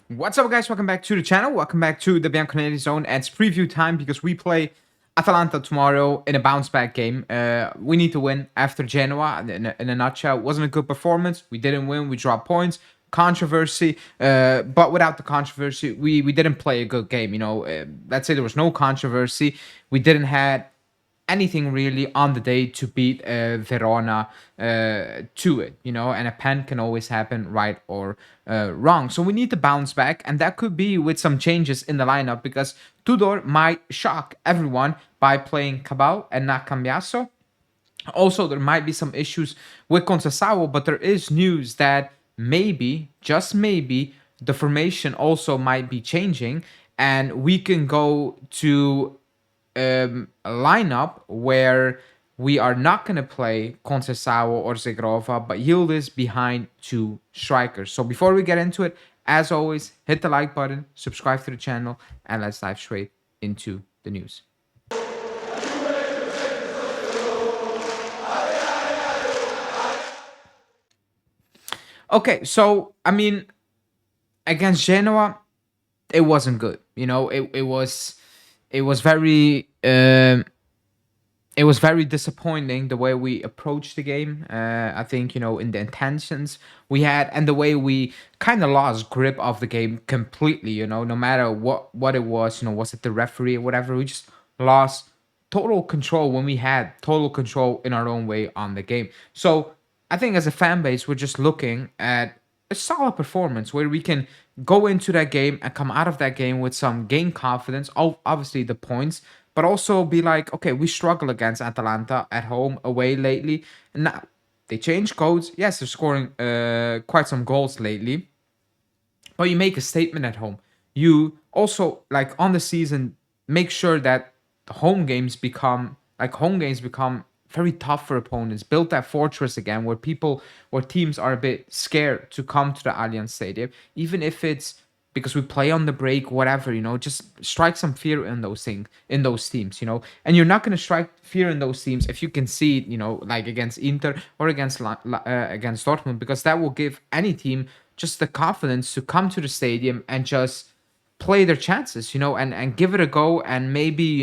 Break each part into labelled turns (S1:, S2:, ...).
S1: What's up, guys? Welcome back to the channel. Welcome back to the Bianconeri zone. And it's preview time because we play Atalanta tomorrow in a bounce back game. We need to win after Genoa. In a nutshell, it wasn't a good performance. We didn't win. We dropped points. Controversy, but without the controversy, we didn't play a good game. Let's say there was no controversy. We didn't have anything really on the day to beat Verona to it, and a pen can always happen, right or wrong. So we need to bounce back, and that could be with some changes in the lineup because Tudor might shock everyone by playing Cabal and not Cambiaso. Also, there might be some issues with Conceição, but there is news that maybe, just maybe, the formation also might be changing, and we can go to a lineup where we are not going to play Conceição or Zegrova, but Yildiz behind two strikers. So before we get into it, as always, hit the like button, subscribe to the channel, and let's dive straight into the news. Okay, so against Genoa, it wasn't good. It was very disappointing the way we approached the game. I think in the intentions we had and the way we kind of lost grip of the game completely. No matter what it was. Was it the referee or whatever? We just lost total control when we had total control in our own way on the game. So I think as a fan base, we're just looking at a solid performance where we can go into that game and come out of that game with some game confidence. Obviously the points, but also be like, okay, we struggle against Atalanta at home, away lately. And now they change codes. Yes, they're scoring quite some goals lately, but you make a statement at home. You also, like, on the season, make sure that the home games become very tough for opponents. Build that fortress again where teams are a bit scared to come to the Allianz Stadium, even if it's because we play on the break, whatever, just strike some fear in those teams. And you're not going to strike fear in those teams if you concede, like against Inter or against Dortmund, because that will give any team just the confidence to come to the stadium and just play their chances, and give it a go. And maybe,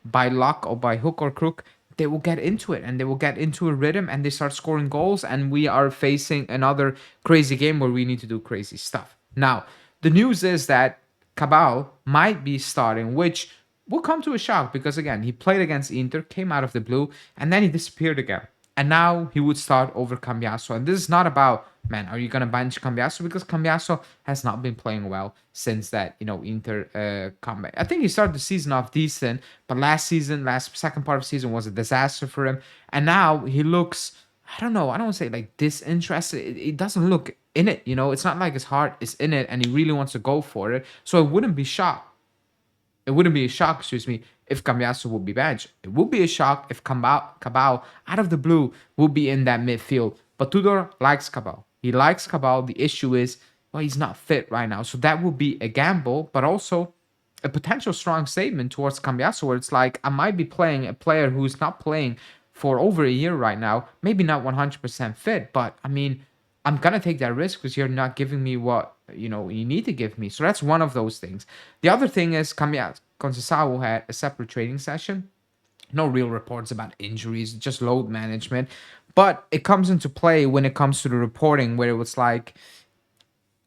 S1: by luck or by hook or crook, they will get into it and they will get into a rhythm and they start scoring goals. And we are facing another crazy game where we need to do crazy stuff. Now, the news is that Cabal might be starting, which will come to a shock because, again, he played against Inter, came out of the blue, and then he disappeared again. And now he would start over Cambiaso. And this is not about, man, are you going to bench Cambiaso? Because Cambiaso has not been playing well since that, Inter comeback. I think he started the season off decent, but second part of the season was a disaster for him. And now he looks, I don't know, I don't want to say like disinterested. It doesn't look in it, It's not like his heart is in it and he really wants to go for it. So it wouldn't be a shock, if Cambiaso would be benched. It would be a shock if Cabal out of the blue would be in that midfield. But Tudor likes Cabal. He likes Cabal. The issue is, well, he's not fit right now. So that would be a gamble, but also a potential strong statement towards Cambiaso, where it's like, I might be playing a player who's not playing for over a year right now, maybe not 100% fit, but I'm going to take that risk because you're not giving me what, you need to give me. So that's one of those things. The other thing is Conceição had a separate training session. No real reports about injuries, just load management. But it comes into play when it comes to the reporting, where it was like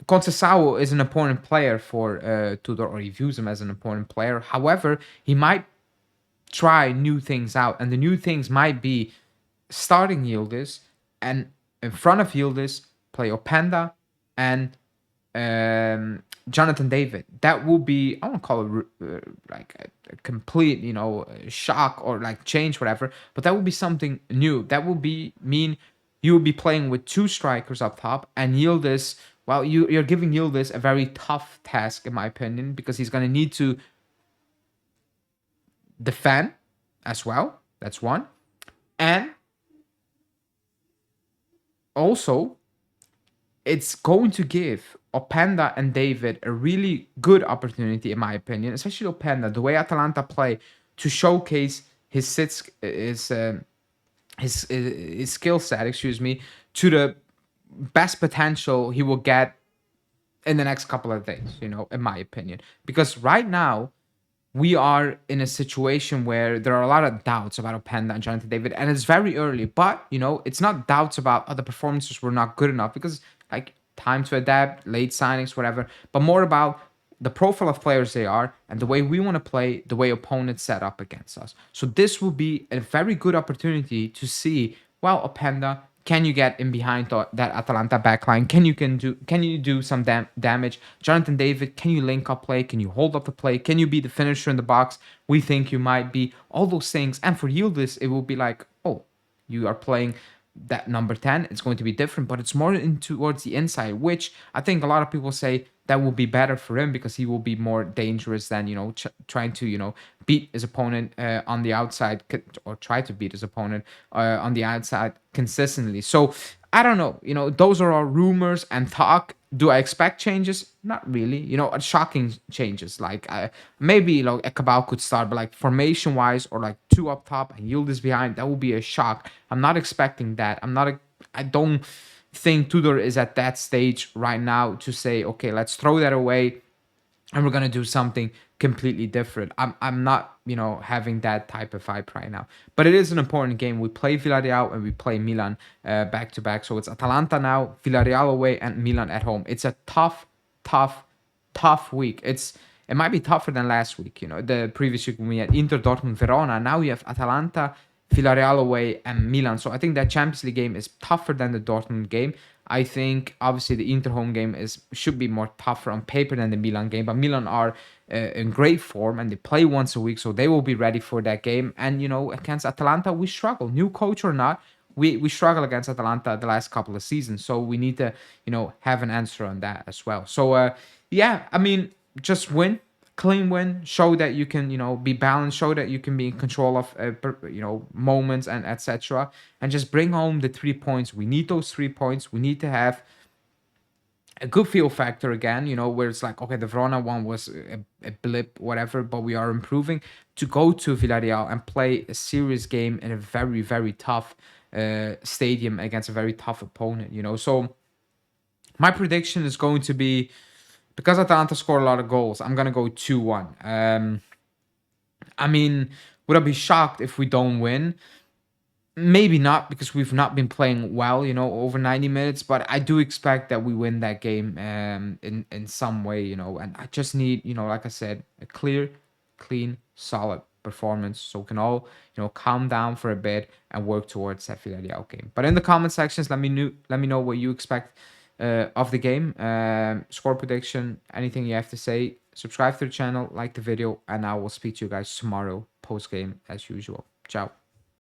S1: Conceição is an important player for Tudor, or he views him as an important player. However, he might try new things out. And the new things might be starting Yildiz, and in front of Yildiz, play Openda and Jonathan David. That will be, I won't call it like a complete, shock or like change, whatever, but that will be something new. That will mean you will be playing with two strikers up top, and Yildiz, well, you're giving Yildiz a very tough task, in my opinion, because he's going to need to defend as well. That's one. And also, it's going to give Openda and David a really good opportunity, in my opinion, especially Openda, the way Atalanta play, to showcase his skill set, to the best potential he will get in the next couple of days, you know, in my opinion. Because right now, we are in a situation where there are a lot of doubts about Openda and Jonathan David, and it's very early. But you know, it's not doubts about other performances were not good enough because like time to adapt, late signings, whatever. But more about the profile of players they are and the way we want to play, the way opponents set up against us. So this will be a very good opportunity to see. Well, Openda, can you get in behind that Atalanta backline? Can you do some damage? Jonathan David, can you link up play? Can you hold up the play? Can you be the finisher in the box? We think you might be. All those things. And for Yildiz, it will be like, oh, you are playing that number 10. It's going to be different, but it's more in towards the inside, which I think a lot of people say that will be better for him because he will be more dangerous than, you know, trying to, you know, beat his opponent on the outside or try to beat his opponent on the outside consistently. So I don't know, you know, those are all rumors and talk. Do I expect changes? Not really. You know, shocking changes. Like maybe, you know, a Cabal could start, but like formation wise or like two up top and Yildiz behind, that would be a shock. I'm not expecting that. I don't think Tudor is at that stage right now to say, okay, let's throw that away and we're gonna do something completely different. I'm not, you know, having that type of vibe right now. But it is an important game. We play Villarreal and we play Milan back to back. So it's Atalanta now, Villarreal away, and Milan at home. It's a tough week. It might be tougher than last week. You know, the previous week when we had Inter, Dortmund, Verona. Now we have Atalanta, Villarreal away, and Milan. So I think that Champions League game is tougher than the Dortmund game. I think obviously the Inter home game should be more tougher on paper than the Milan game, but Milan are in great form and they play once a week, so they will be ready for that game. And you know, against Atalanta, we struggle, new coach or not. We struggle against Atalanta the last couple of seasons, so we need to, you know, have an answer on that as well. So yeah, I mean, just win, clean win, show that you can, you know, be balanced, show that you can be in control of, you know, moments and etc. And just bring home the 3 points. We need those 3 points. We need to have a good feel factor again, you know, where it's like, okay, the Verona one was a blip, whatever, but we are improving to go to Villarreal and play a serious game in a very, very tough stadium against a very tough opponent, you know. So my prediction is going to be, because Atalanta scored a lot of goals, I'm going to go 2-1. I mean, would I be shocked if we don't win? Maybe not, because we've not been playing well, you know, over 90 minutes. But I do expect that we win that game in some way, you know. And I just need, you know, like I said, a clear, clean, solid performance, so we can all, you know, calm down for a bit and work towards that Villarreal game. But in the comment sections, let me know what you expect of the game, score prediction, anything you have to say. Subscribe to the channel, like the video, and I will speak to you guys tomorrow post game as usual. Ciao.